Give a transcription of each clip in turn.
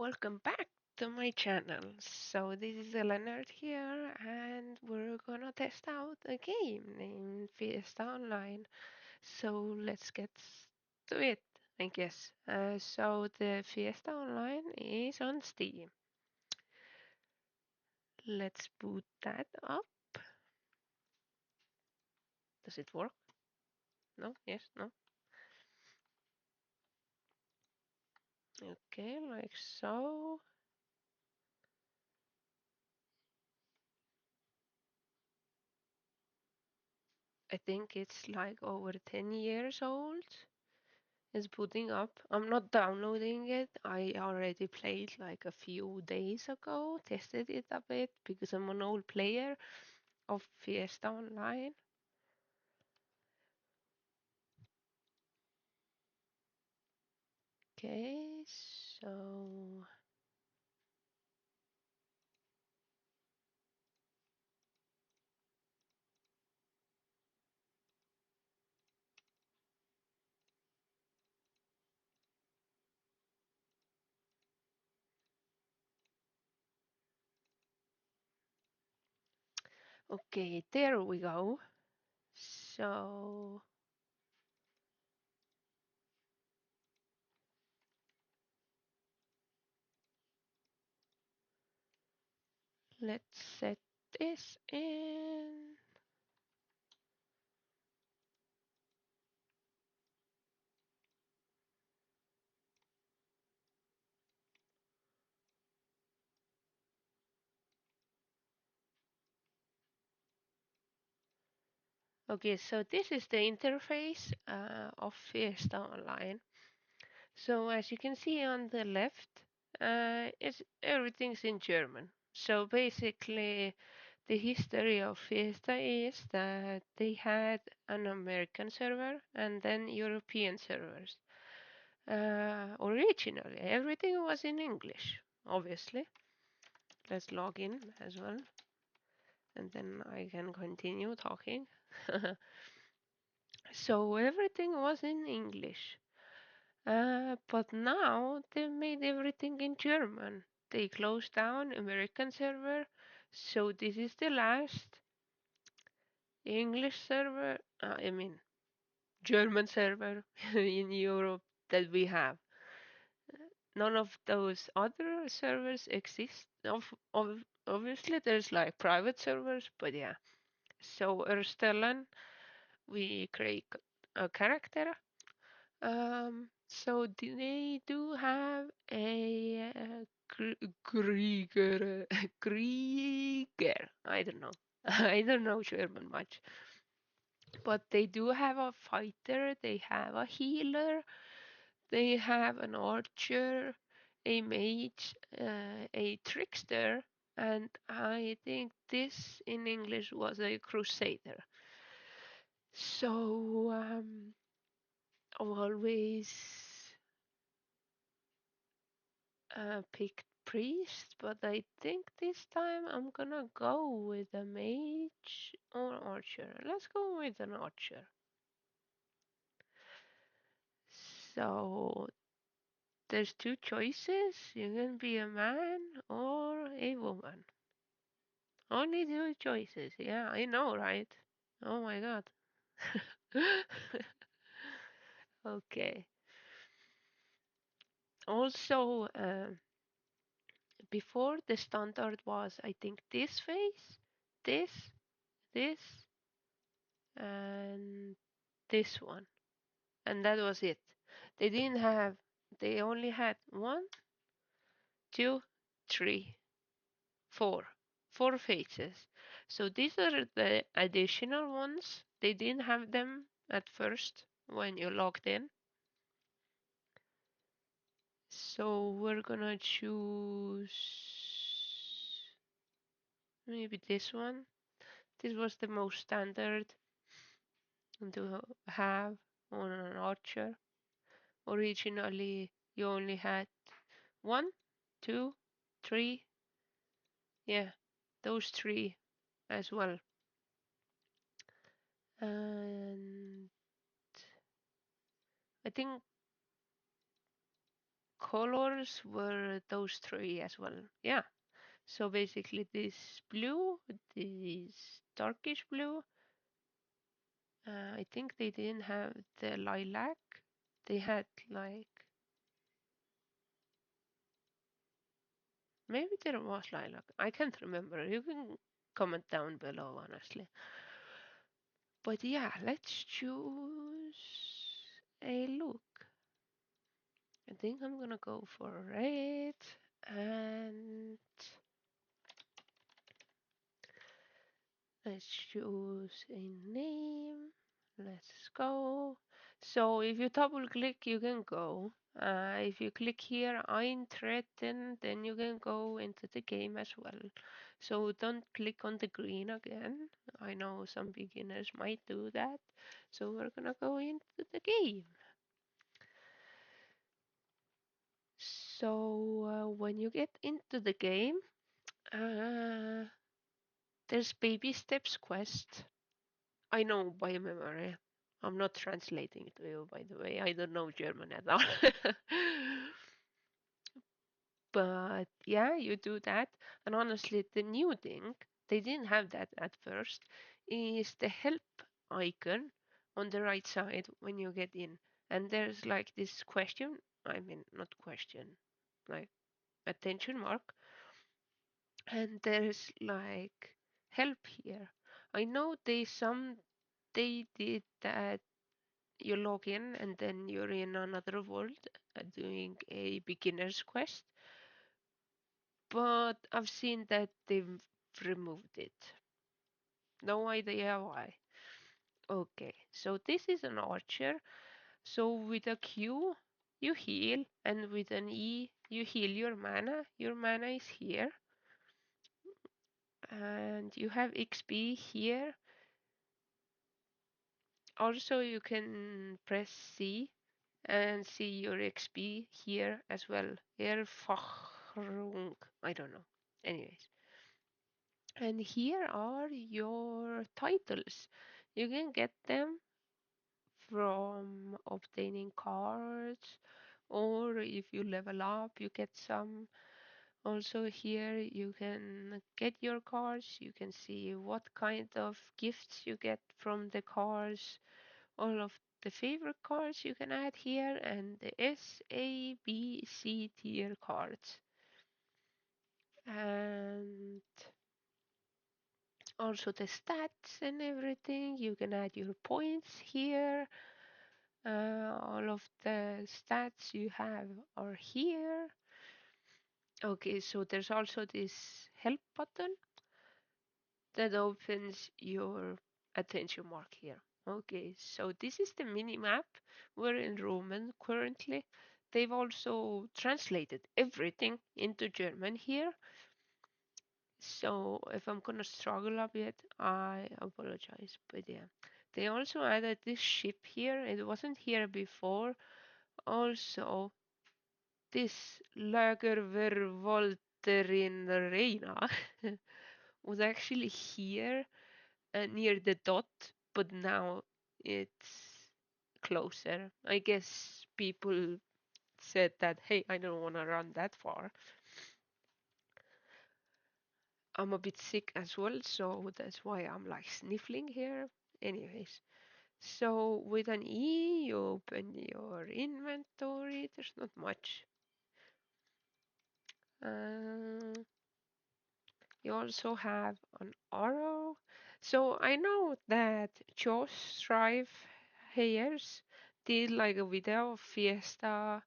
Welcome back to my channel. So this is Leonard here and we're gonna test out a game named Fiesta Online. So let's get to it, I guess. So the Fiesta Online is on Steam. Let's boot that up. Does it work? No? Yes? No? Okay, like so. I think it's like over 10 years old. Is booting up. I'm not downloading it. I already played like a few days ago, tested it a bit because I'm an old player of Fiesta Online. Okay, so okay, there we go. So let's set this in. Okay, so this is the interface of Fiesta Online. So as you can see on the left, it's everything's in German. So basically, the history of Fiesta is that they had an American server and then European servers. Originally, everything was in English, obviously. Let's log in as well, and then I can continue talking. So everything was in English. But now they made everything in German. They closed down American server, so this is the last English server, I mean German server in Europe that we have. None of those other servers exist. Obviously, there's like private servers, but yeah. So Erstellen, we create a character. So they do have a Krieger, Krieger. I don't know. I don't know German much, but they do have a fighter. They have a healer. They have an archer, a mage, a trickster, and I think this in English was a crusader. So always picked priest, but I think this time I'm gonna go with a mage or archer. Let's go with an archer. So there's two choices. You can be a man or a woman. Only two choices. Yeah, I know, right? Oh my god. Okay. Also, before the standard was, I think, this face, this, this, and this one. And that was it. They didn't have, they only had one, two, three, four, four faces. So these are the additional ones. They didn't have them at first when you logged in. So we're gonna choose maybe this one. This was the most standard to have on an archer. Originally, you only had one, two, three, yeah, those three as well. And I think colors were those three as well. Yeah. So basically, this blue, this darkish blue. I think they didn't have the lilac. They had like maybe there was lilac. I can't remember. You can comment down below, honestly. But yeah, let's choose a look. I think I'm gonna go for red and let's choose a name. Let's go. So if you double click, you can go. If you click here, Eintreten, then you can go into the game as well. So don't click on the green again. I know some beginners might do that. So we're gonna go into the game. So when you get into the game, uh, there's baby steps quest. I know by memory. I'm not translating to you, by the way. I don't know German at all. But yeah, you do that. And honestly, the new thing, they didn't have that at first, is the help icon on the right side when you get in. And there's like this question, I mean, not question, like attention mark. And there's like help here. I know they did that you log in and then you're in another world doing a beginner's quest. But I've seen that they've removed it. No idea why. Okay, so this is an archer. So with a Q, you heal, and with an E, you heal your mana. Your mana is here. And you have XP here. Also, you can press C and see your XP here as well. Erfahrung. I don't know. Anyways. And here are your titles. You can get them from obtaining cards, or if you level up, you get some. Also, here you can get your cards. You can see what kind of gifts you get from the cards. All of the favorite cards you can add here, and the S, A, B, C tier cards. And also the stats and everything. You can add your points here. All of the stats you have are here. Okay, so there's also this help button that opens your attention mark here. Okay, so this is the mini map. We're in Roman currently. They've also translated everything into German here. So if I'm gonna struggle a bit, I apologize. But yeah, they also added this ship here. It wasn't here before. Also, this Lagerwervolterin Reina was actually here near the dot, but now it's closer. I guess people said that, hey, I don't want to run that far. I'm a bit sick as well, so that's why I'm like sniffling here. Anyways, so with an E, you open your inventory. There's not much. Uh, you also have an arrow. So I know that Josh Strife Hayers did like a video of Fiesta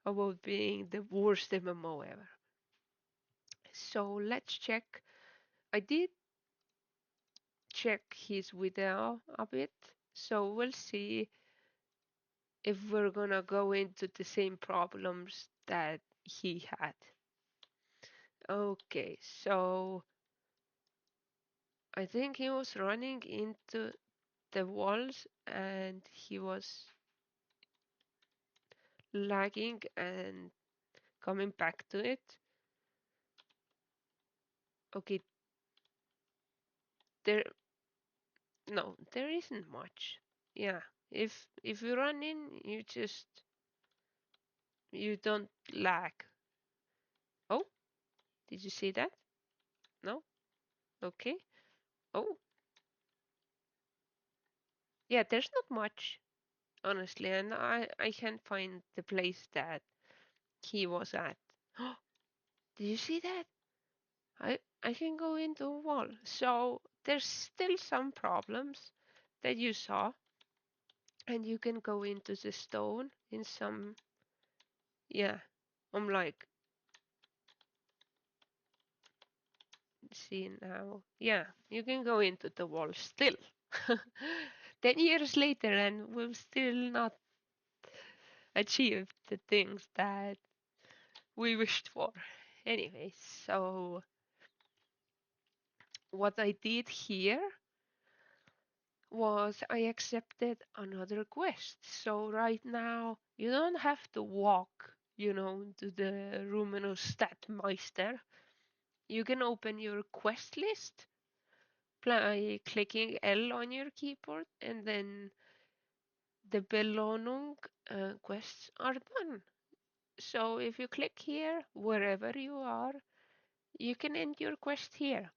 about being the worst MMO ever. So let's check. I did check his video a bit. So we'll see if we're gonna go into the same problems that he had. Okay, so I think he was running into the walls and he was lagging and coming back to it. Okay, there no, there isn't much. Yeah, if you run in, you just You don't lag. Oh, did you see that? No? Okay. Oh, yeah, there's not much, honestly, and I can't find the place that he was at. Did you see that? I can go into a wall. So there's still some problems that you saw, and you can go into the stone in some. Yeah, I'm like, see now. Yeah, you can go into the wall still. 10 years later, and we've still not achieved the things that we wished for. Anyway, so what I did here was I accepted another quest. So right now you don't have to walk, to the Ruminous Statmeister. You can open your quest list by clicking L on your keyboard, and then the Belohnung quests are done. So if you click here, wherever you are, you can end your quest here.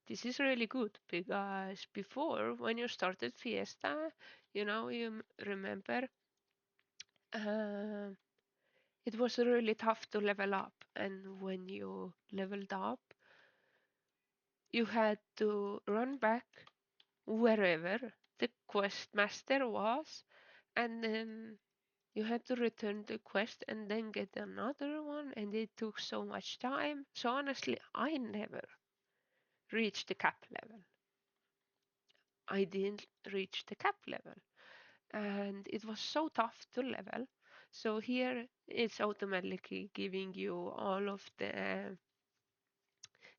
This is really good because before, when you started Fiesta, you remember, uh, it was really tough to level up. And when you leveled up, you had to run back wherever the quest master was, and then you had to return the quest and then get another one, and it took so much time. So honestly, I never reached the cap level. I didn't reach the cap level, and it was so tough to level. So here it's automatically giving you all of the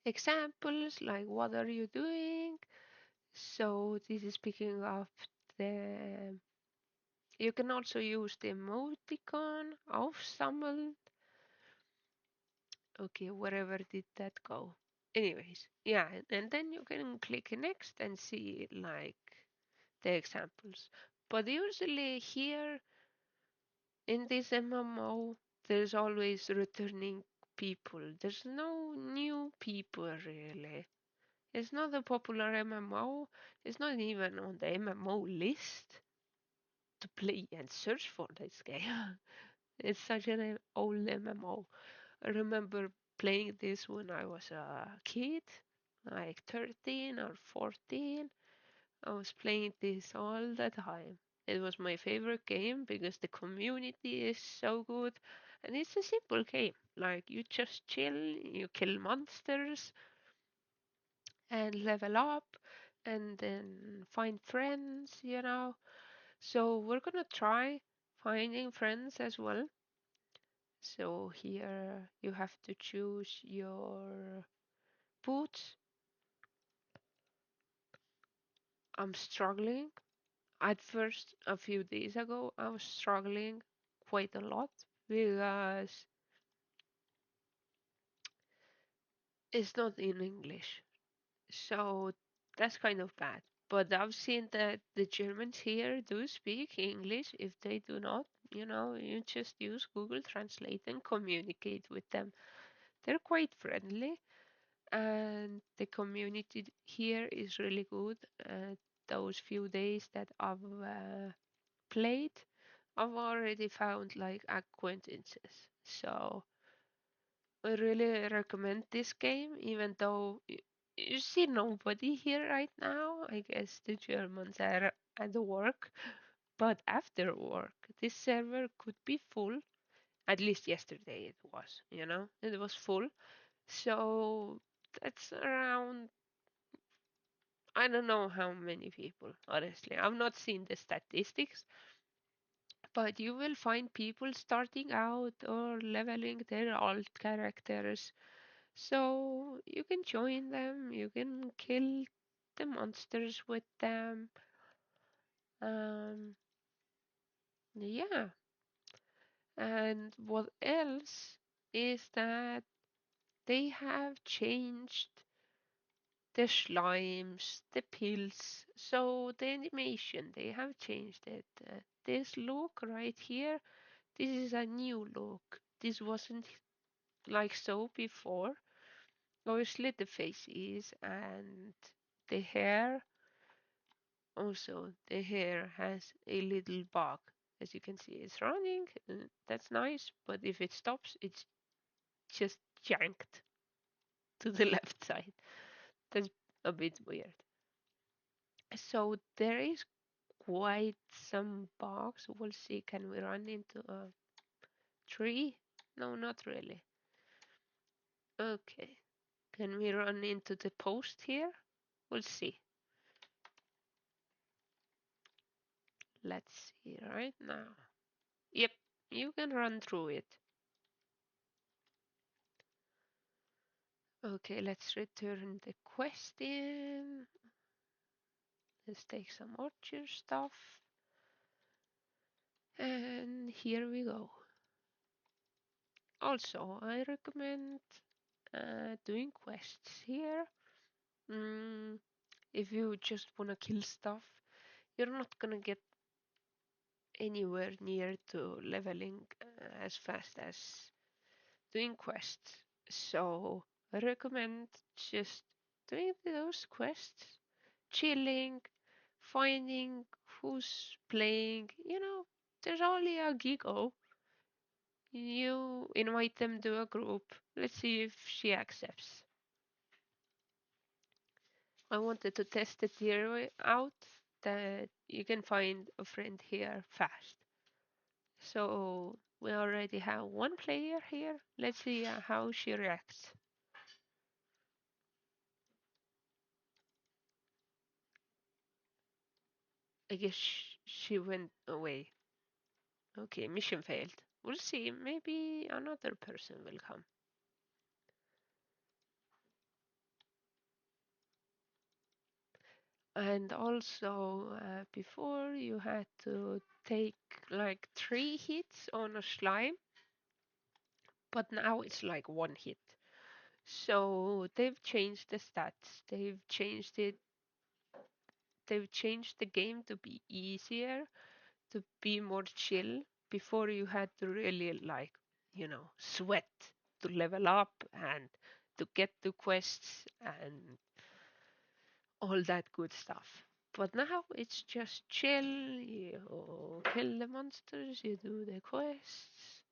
examples, like what are you doing. So this is picking up the. You can also use the emoticon aufsammeln. Okay, wherever did that go? Anyways, yeah, and then you can click next and see like the examples. But usually here in this MMO, there's always returning people. There's no new people really. It's not a popular MMO. It's not even on the MMO list to play and search for this game. It's such an old MMO. I remember playing this when I was a kid, like 13 or 14. I was playing this all the time. It was my favorite game because the community is so good, and it's a simple game. Like you just chill, you kill monsters and level up and then find friends. So we're gonna try finding friends as well. So here you have to choose your boots. I'm struggling. At first, a few days ago, I was struggling quite a lot because it's not in English. So that's kind of bad. But I've seen that the Germans here do speak English. If they do not, you just use Google Translate and communicate with them. They're quite friendly, and the community here is really good. Those few days that I've played, I've already found like acquaintances. So I really recommend this game, even though you see nobody here right now. I guess the Germans are at work, but after work, this server could be full. At least yesterday it was, it was full. So that's around, I don't know how many people, honestly. I've not seen the statistics, but you will find people starting out or leveling their alt characters. So you can join them, you can kill the monsters with them. Um, yeah. And what else is that they have changed the slimes, the pills, so the animation, they have changed it. This look right here, This is a new look. This wasn't like so before. Obviously, the face is, and the hair also. The hair has a little bug. As you can see, it's running. That's nice, but if it stops, it's just yanked to the left side. That's a bit weird. So there is quite some bugs. We'll see. Can we run into a tree? No, not really. Okay. Can we run into the post here? We'll see. Let's see right now. Yep, you can run through it. Okay, let's return the quest in. Let's take some orchard stuff. And here we go. Also, I recommend doing quests here. Mm, if you just wanna kill stuff, you're not gonna get anywhere near to leveling as fast as doing quests. So I recommend just doing those quests, chilling, finding who's playing. There's only a Gigo. You invite them to a group. Let's see if she accepts. I wanted to test the theory out that you can find a friend here fast. So we already have one player here. Let's see how she reacts. I guess she went away. Okay, mission failed. We'll see. Maybe another person will come. And also, before you had to take like 3 hits on a slime, but now it's like 1 hit. So they've changed the stats. They've changed the game to be easier, to be more chill. Before you had to really like, sweat to level up and to get the quests and all that good stuff. But now it's just chill. You kill the monsters, you do the quests.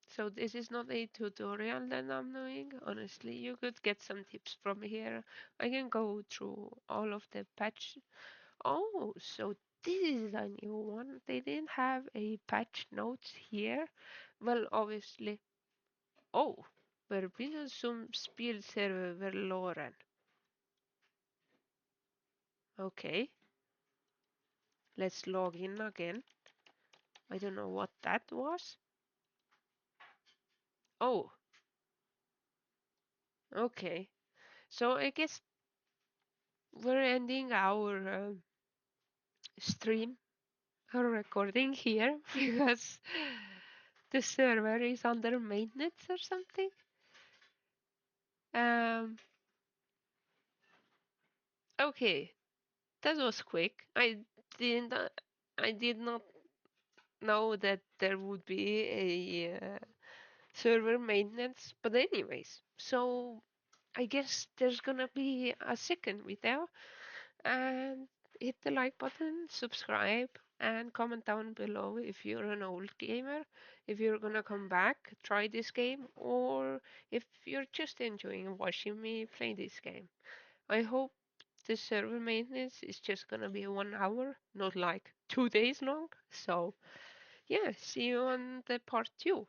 So this is not a tutorial that I'm doing. Honestly, you could get some tips from here. I can go through all of the patch. Oh, so this is a new one. They didn't have a patch notes here. Well, obviously. Oh, Verbena zum Spielserver verloren. Okay, let's log in again. I don't know what that was. Oh, okay. So I guess we're ending our stream, our recording here because the server is under maintenance or something. Um, okay, that was quick. Didn't. I did not know that there would be a server maintenance. But anyways, so I guess there's gonna be a second video, and hit the like button, subscribe, and comment down below if you're an old gamer, if you're gonna come back, try this game, or if you're just enjoying watching me play this game. I hope the server maintenance is just gonna be 1 hour, not like 2 days long. So yeah, see you on the part 2.